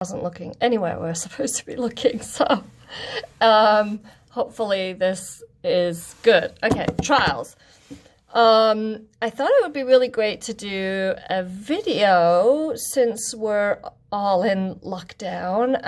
wasn't looking anywhere we're supposed to be looking, so hopefully this is good. Okay, trials. I thought it would be really great to do a video since we're all in lockdown,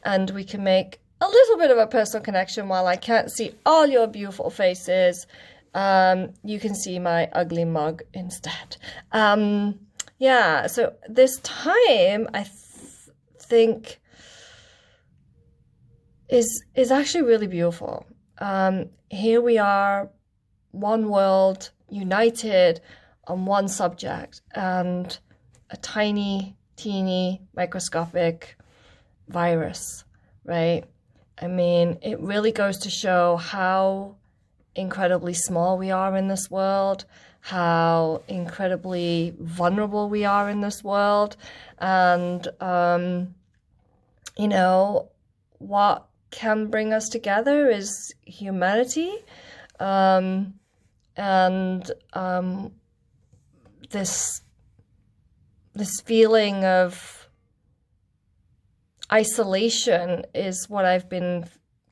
and we can make a little bit of a personal connection. While I can't see all your beautiful faces, you can see my ugly mug instead. Yeah, so this time I think is actually really beautiful. Here we are, one world, united on one subject, and a tiny, teeny, microscopic virus, right? I mean, it really goes to show how incredibly small we are in this world, how incredibly vulnerable we are in this world, and you know, what can bring us together is humanity, and this feeling of isolation is what I've been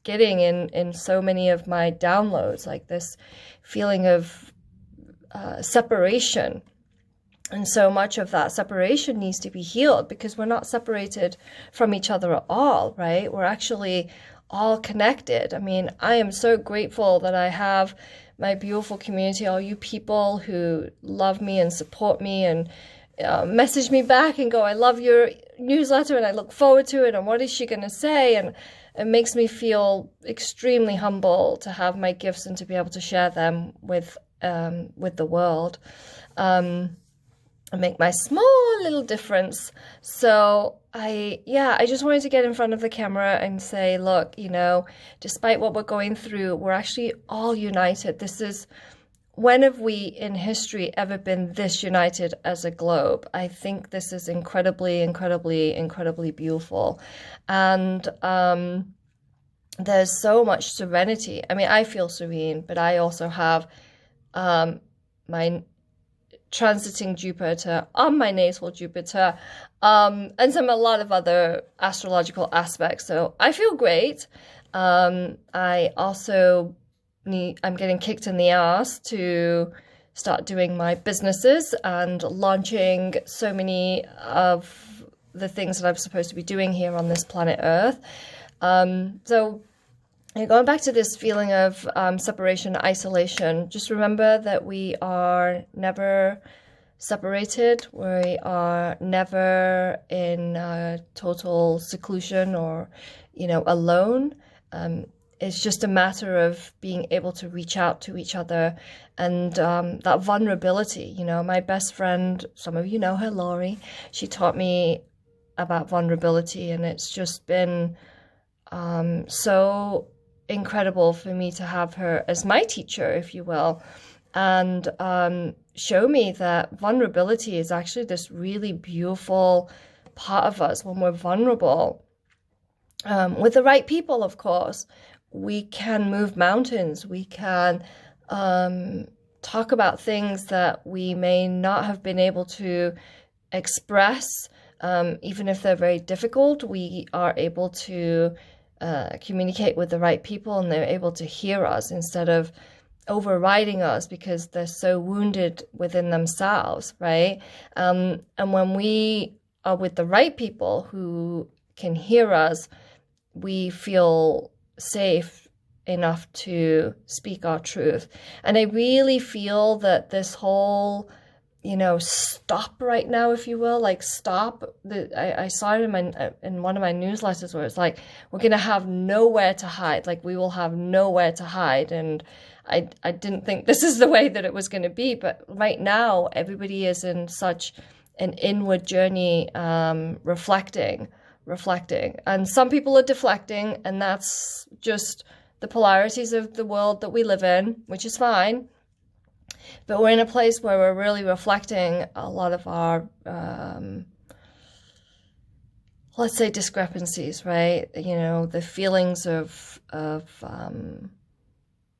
getting in so many of my downloads, like this feeling of separation. And so much of that separation needs to be healed, because we're not separated from each other at all, right? We're actually all connected. I mean, I am so grateful that I have my beautiful community, all you people who love me and support me and message me back and go, I love your newsletter and I look forward to it, and what is she going to say? And it makes me feel extremely humble to have my gifts and to be able to share them with the world. And make my small little difference. So I just wanted to get in front of the camera and say, look, you know, despite what we're going through, we're actually all united. This is, when have we in history ever been this united as a globe? I think this is incredibly, incredibly, incredibly beautiful. And there's so much serenity. I mean, I feel serene, but I also have my transiting Jupiter on my natal Jupiter, and a lot of other astrological aspects. So I feel great. I also I'm getting kicked in the ass to start doing my businesses and launching so many of the things that I'm supposed to be doing here on this planet Earth. So going back to this feeling of separation, isolation, just remember that we are never separated. We are never in total seclusion or, you know, alone. It's just a matter of being able to reach out to each other, and that vulnerability. You know, my best friend, some of you know her, Laurie, she taught me about vulnerability, and it's just been so incredible for me to have her as my teacher, if you will, and show me that vulnerability is actually this really beautiful part of us. When we're vulnerable, with the right people, of course, we can move mountains. We can talk about things that we may not have been able to express, even if they're very difficult. We are able to communicate with the right people, and they're able to hear us instead of overriding us because they're so wounded within themselves, right? And when we are with the right people who can hear us, we feel safe enough to speak our truth. And I really feel that this whole, you know, stop right now, if you will, like stop. I saw it in one of my newsletters where it's like, we're going to have nowhere to hide. Like, we will have nowhere to hide. And I didn't think this is the way that it was going to be. But right now, everybody is in such an inward journey, reflecting. And some people are deflecting, and that's just the polarities of the world that we live in, which is fine. But we're in a place where we're really reflecting a lot of our, let's say, discrepancies, right? You know, the feelings of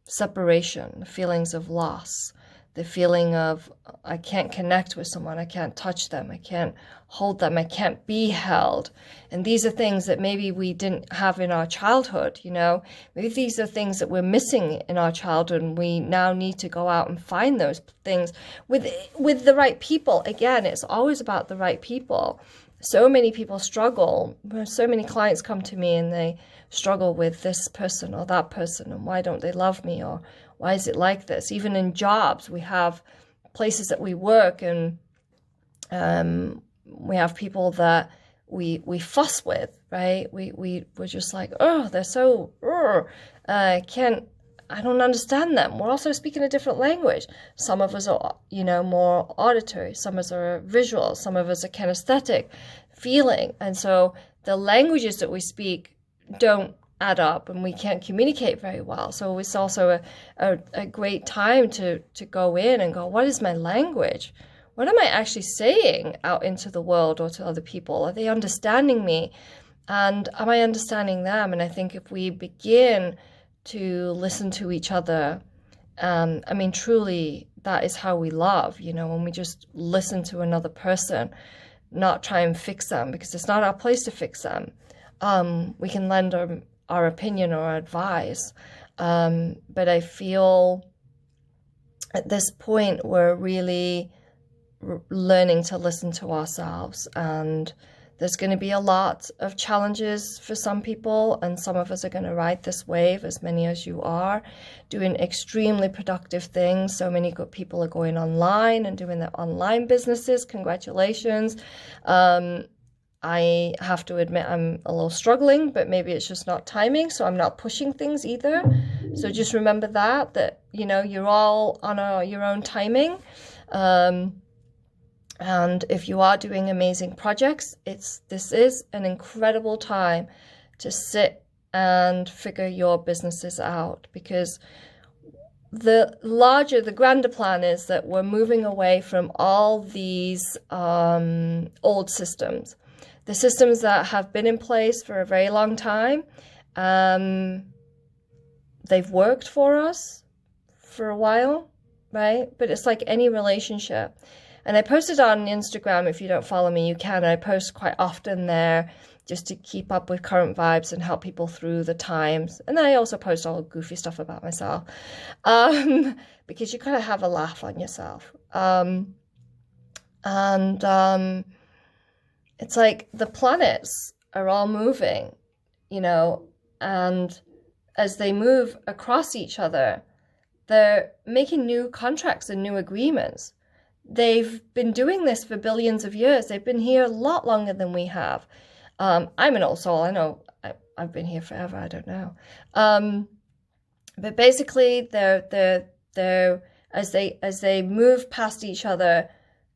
separation, the feelings of loss, the feeling of I can't connect with someone, I can't touch them, I can't hold them, I can't be held. And these are things that maybe we didn't have in our childhood, you know. Maybe these are things that we're missing in our childhood, and we now need to go out and find those things with the right people. Again, it's always about the right people. So many people struggle. So many clients come to me and they struggle with this person or that person, and why don't they love me, or why is it like this? Even in jobs, we have places that we work, and we have people that we fuss with, right? We're just like, oh, they're so, I don't understand them. We're also speaking a different language. Some of us are, you know, more auditory. Some of us are visual. Some of us are kinesthetic, feeling. And so the languages that we speak don't add up, and we can't communicate very well. So it's also a great time to go in and go, what is my language? What am I actually saying out into the world or to other people? Are they understanding me? And am I understanding them? And I think if we begin to listen to each other, I mean, truly, that is how we love, you know, when we just listen to another person, not try and fix them, because it's not our place to fix them. We can lend our opinion or advice, but I feel at this point we're really learning to listen to ourselves, and there's going to be a lot of challenges for some people, and some of us are going to ride this wave, as many as you are, doing extremely productive things. So many good people are going online and doing their online businesses. Congratulations. I have to admit I'm a little struggling, but maybe it's just not timing, so I'm not pushing things either. So just remember that you know, you're all on your own timing. And if you are doing amazing projects, this is an incredible time to sit and figure your businesses out, because the grander plan is that we're moving away from all these old systems. The systems that have been in place for a very long time, they've worked for us for a while, right? But it's like any relationship. And I posted on Instagram. If you don't follow me, you can. I post quite often there just to keep up with current vibes and help people through the times. And then I also post all goofy stuff about myself, because you kind of have a laugh on yourself. It's like the planets are all moving, you know, and as they move across each other, they're making new contracts and new agreements. They've been doing this for billions of years. They've been here a lot longer than we have. I'm an old soul. I know I've been here forever. I don't know. But basically, they're as they move past each other,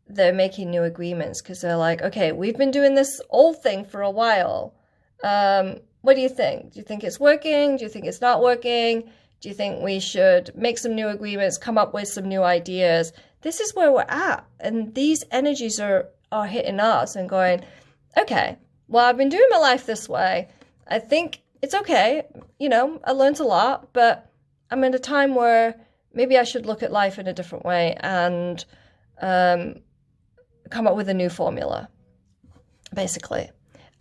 they're making new agreements, because they're like, okay, we've been doing this old thing for a while. What do you think? Do you think it's working? Do you think it's not working? Do you think we should make some new agreements, come up with some new ideas? This is where we're at. And these energies are hitting us and going, okay, well, I've been doing my life this way. I think it's okay. You know, I learned a lot, but I'm in a time where maybe I should look at life in a different way and come up with a new formula, basically.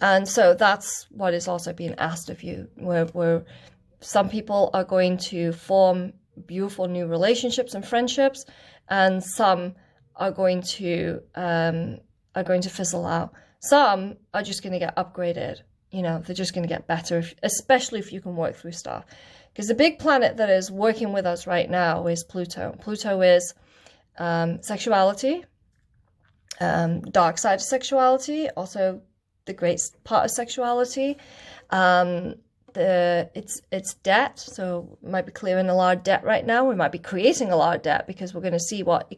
And so that's what is also being asked of you, where some people are going to form beautiful new relationships and friendships, and some are going to fizzle out. Some are just going to get upgraded. You know, they're just going to get better, especially if you can work through stuff. Because the big planet that is working with us right now is Pluto. Pluto is sexuality, dark side of sexuality, also the great part of sexuality. It's debt, so we might be clearing a lot of debt right now. We might be creating a lot of debt, because we're going to see what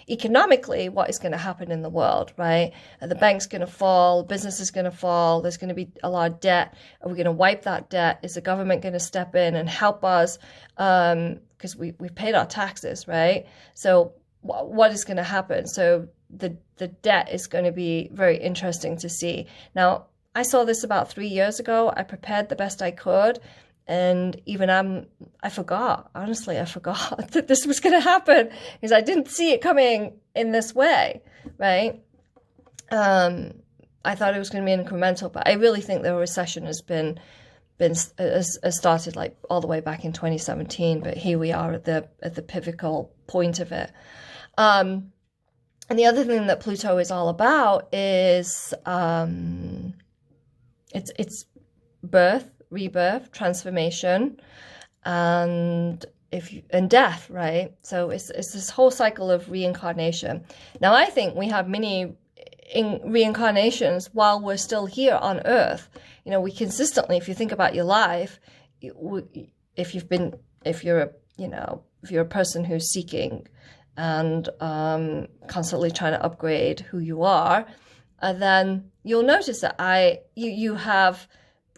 economically what is going to happen in the world, right? The bank's going to fall, business is going to fall, there's going to be a lot of debt. Are we going to wipe that debt? Is the government going to step in and help us? Because we've paid our taxes, right? So what is going to happen? So the debt is going to be very interesting to see. Now, I saw this about 3 years ago. I prepared the best I could, And even I forgot, honestly, I forgot that this was going to happen because I didn't see it coming in this way, right? I thought it was going to be incremental, but I really think the recession has started like all the way back in 2017, but here we are at the pivotal point of it. And the other thing that Pluto is all about is it's birth, rebirth, transformation, and death, right? So it's this whole cycle of reincarnation. Now I think we have many reincarnations while we're still here on Earth. You know, we consistently, if you think about your life, if you're a person who's seeking and constantly trying to upgrade who you are, then you'll notice that you have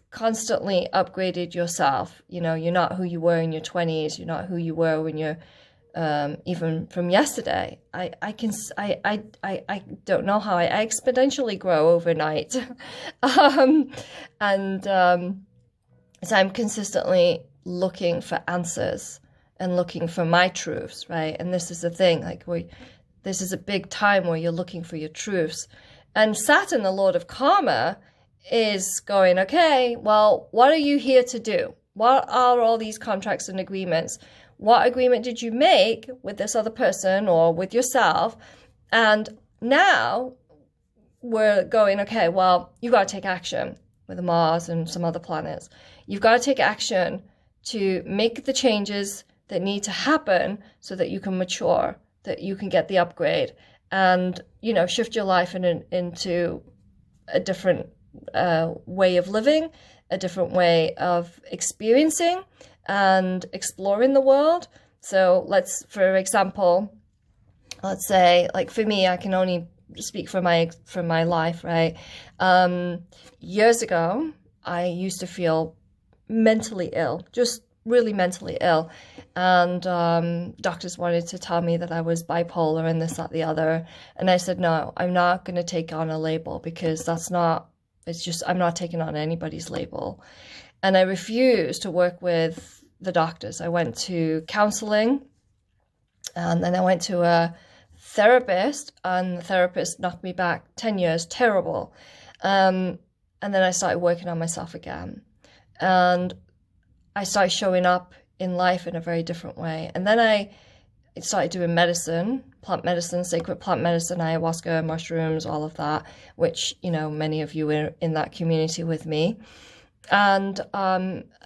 constantly upgraded yourself. You know, you're not who you were in your 20s. You're not who you were when you're even from yesterday. I don't know how I exponentially grow overnight. So I'm consistently looking for answers and looking for my truths, right? And this is the thing, like this is a big time where you're looking for your truths. And Saturn, the Lord of Karma, is going, okay, well, what are you here to do? What are all these contracts and agreements? What agreement did you make with this other person or with yourself? And now we're going, okay, well, you got to take action with Mars and some other planets. You've got to take action to make the changes that need to happen so that you can mature, that you can get the upgrade and, you know, shift your life into a different way of living, a different way of experiencing and exploring the world. So for example, let's say, like for me, I can only speak from my life, right? Years ago, I used to feel mentally ill, just really mentally ill. And doctors wanted to tell me that I was bipolar and this, that, the other. And I said, no, I'm not going to take on a label because I'm not taking on anybody's label. And I refused to work with the doctors. I went to counseling and then I went to a therapist, and the therapist knocked me back 10 years, terrible. And then I started working on myself again. And I started showing up in life in a very different way. And then I started doing medicine, plant medicine, sacred plant medicine, ayahuasca, mushrooms, all of that, which, you know, many of you are in that community with me. And,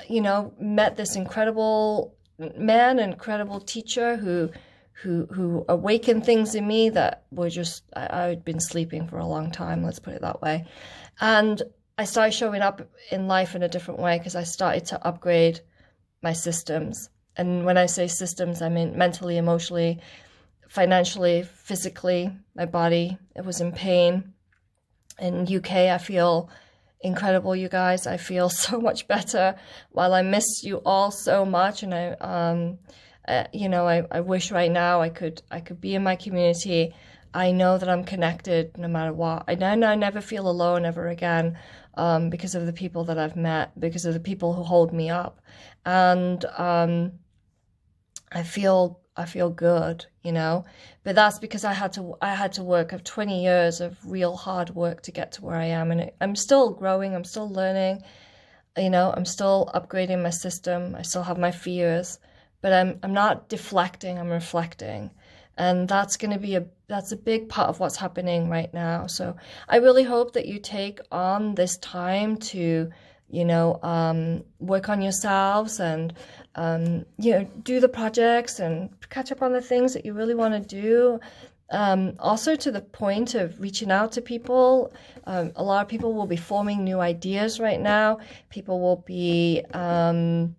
you know, met this incredible man, incredible teacher who awakened things in me that were just, I'd been sleeping for a long time, let's put it that way. And I started showing up in life in a different way because I started to upgrade my systems. And when I say systems, I mean mentally, emotionally, financially, physically. My body, it was in pain. In UK, I feel incredible, you guys. I feel so much better. While I miss you all so much, and I wish right now I could be in my community. I know that I'm connected no matter what. I never feel alone ever again, because of the people that I've met, because of the people who hold me up, and I feel good, you know. But that's because I had to work of 20 years of real hard work to get to where I am, and I'm still growing. I'm still learning, you know. I'm still upgrading my system. I still have my fears, but I'm not deflecting. I'm reflecting. And that's going to be that's a big part of what's happening right now. So I really hope that you take on this time to, you know, work on yourselves and, you know, do the projects and catch up on the things that you really want to do. Also to the point of reaching out to people. A lot of people will be forming new ideas right now. People will be even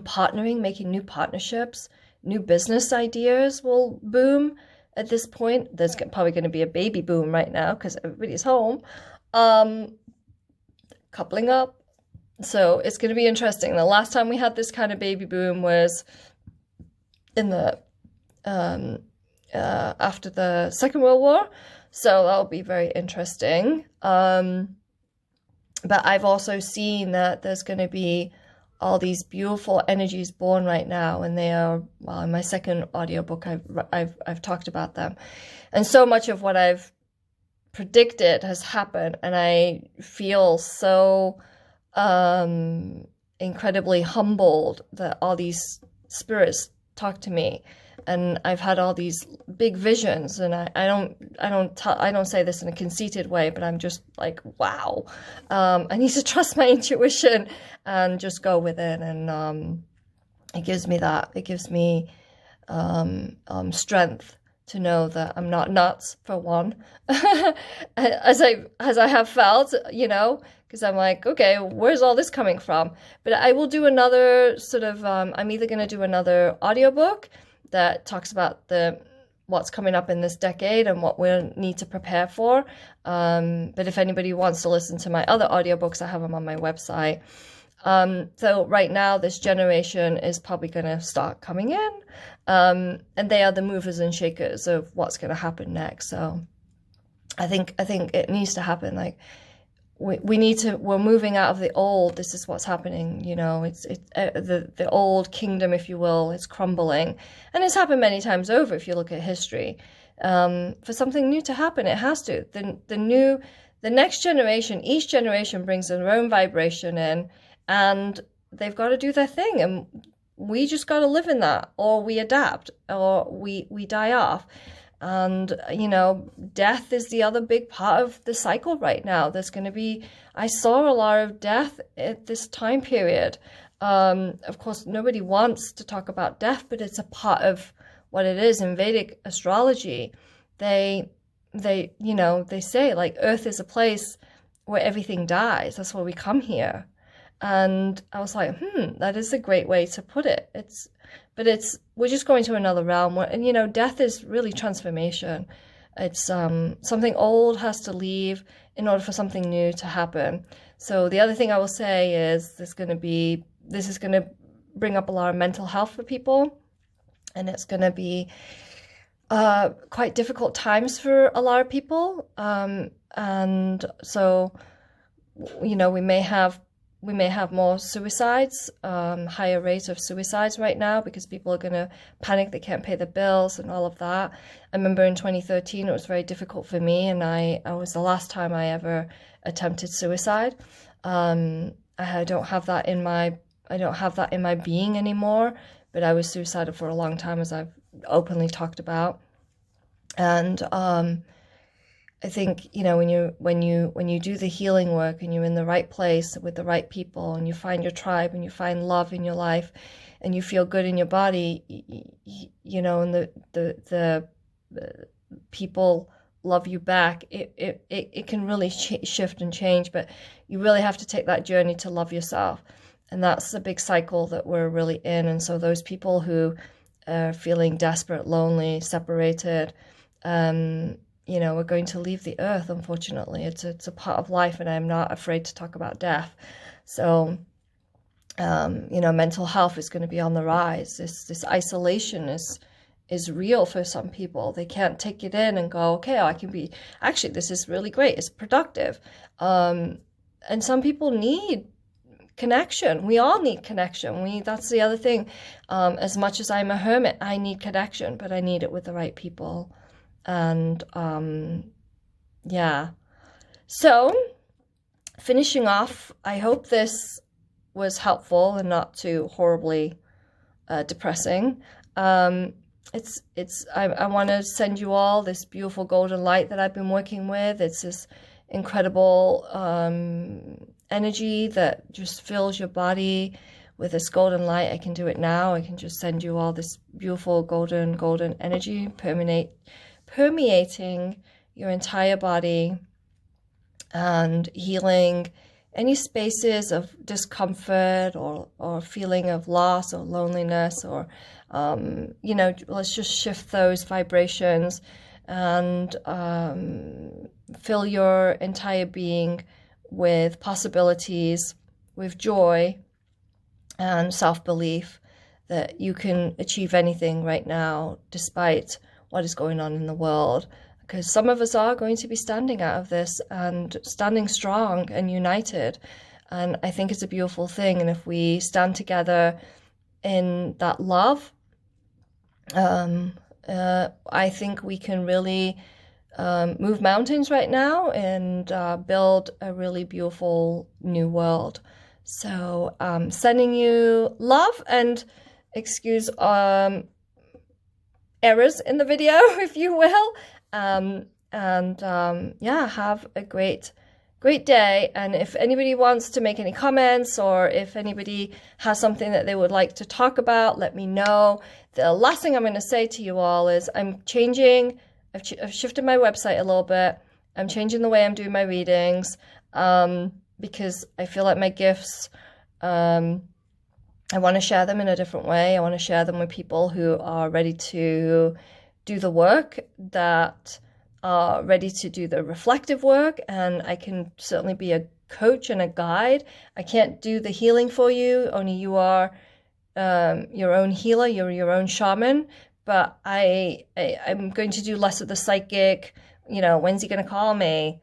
partnering, making new partnerships. New business ideas will boom at this point. There's probably going to be a baby boom right now because everybody's home. Coupling up. So it's going to be interesting. The last time we had this kind of baby boom was in the after the Second World War. So that'll be very interesting. But I've also seen that there's going to be all these beautiful energies born right now, and they are, well, in my second audiobook I've talked about them, and so much of what I've predicted has happened, and I feel so incredibly humbled that all these spirits talk to me, and I've had all these big visions, and I don't say this in a conceited way, but I'm just like, wow, I need to trust my intuition and just go with it, and it gives me that. It gives me strength to know that I'm not nuts, for one, as I have felt, you know, because I'm like, okay, where's all this coming from? But I will do another sort of, I'm either going to do another audiobook that talks about what's coming up in this decade and what we'll need to prepare for. But if anybody wants to listen to my other audiobooks, I have them on my website. So right now, this generation is probably going to start coming in, and they are the movers and shakers of what's going to happen next. So I think it needs to happen. Like we're moving out of the old. This is what's happening. You know, the old kingdom, if you will, is crumbling, and it's happened many times over. If you look at history, for something new to happen, it has to. The next generation, each generation brings their own vibration in. And they've got to do their thing, and we just got to live in that, or we adapt, or we die off. And, you know, death is the other big part of the cycle right now. There's going to be, I saw a lot of death at this time period. Of course, nobody wants to talk about death, but it's a part of what it is in Vedic astrology. They say, like, Earth is a place where everything dies. That's why we come here. And I was like, that is a great way to put it. We're just going to another realm. And, you know, death is really transformation. It's something old has to leave in order for something new to happen. So the other thing I will say is this is going to bring up a lot of mental health for people. And it's going to be quite difficult times for a lot of people. And so, you know, we may have more suicides, higher rates of suicides right now because people are going to panic, they can't pay the bills and all of that. I remember in 2013, it was very difficult for me, and I was the last time I ever attempted suicide. I don't have that in my being anymore, but I was suicidal for a long time, as I've openly talked about. And I think, you know, when you do the healing work and you're in the right place with the right people and you find your tribe and you find love in your life and you feel good in your body, you know, and the people love you back, it can really shift and change, but you really have to take that journey to love yourself. And that's the big cycle that we're really in. And so those people who are feeling desperate, lonely, separated, you know, we're going to leave the earth, unfortunately. It's a part of life, and I'm not afraid to talk about death. So, you know, mental health is going to be on the rise. This isolation is real for some people. They can't take it in and go, okay, actually, this is really great. It's productive. And some people need connection. We all need connection. That's the other thing. As much as I'm a hermit, I need connection, but I need it with the right people. And yeah, so finishing off, I hope this was helpful and not too horribly depressing. I want to send you all this beautiful golden light that I've been working with. It's this incredible energy that just fills your body with this golden light. I can do it now. I can just send you all this beautiful golden energy permeating your entire body and healing any spaces of discomfort or feeling of loss or loneliness, or you know, let's just shift those vibrations and fill your entire being with possibilities, with joy and self-belief that you can achieve anything right now despite what is going on in the world, because some of us are going to be standing out of this and standing strong and united. And I think it's a beautiful thing. And if we stand together in that love, I think we can really move mountains right now and build a really beautiful new world. So sending you love, and excuse errors in the video, if you will. Yeah, have a great day. And if anybody wants to make any comments, or if anybody has something that they would like to talk about, let me know. The last thing I'm going to say to you all is I've shifted my website a little bit. I'm changing the way I'm doing my readings, because I feel like my gifts, I want to share them in a different way. I want to share them with people who are ready to do the work, that are ready to do the reflective work. And I can certainly be a coach and a guide. I can't do the healing for you. Only you are your own healer. You're your own shaman. But I'm going to do less of the psychic, when's he going to call me?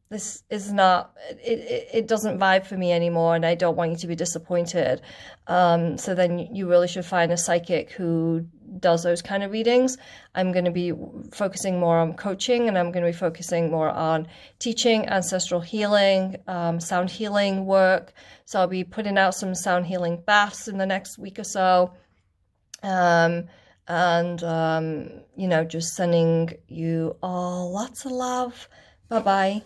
This is not, it doesn't vibe for me anymore, and I don't want you to be disappointed. So then you really should find a psychic who does those kind of readings. I'm going to be focusing more on coaching, and I'm going to be focusing more on teaching ancestral healing, sound healing work. So I'll be putting out some sound healing baths in the next week or so. Just sending you all lots of love. Bye-bye.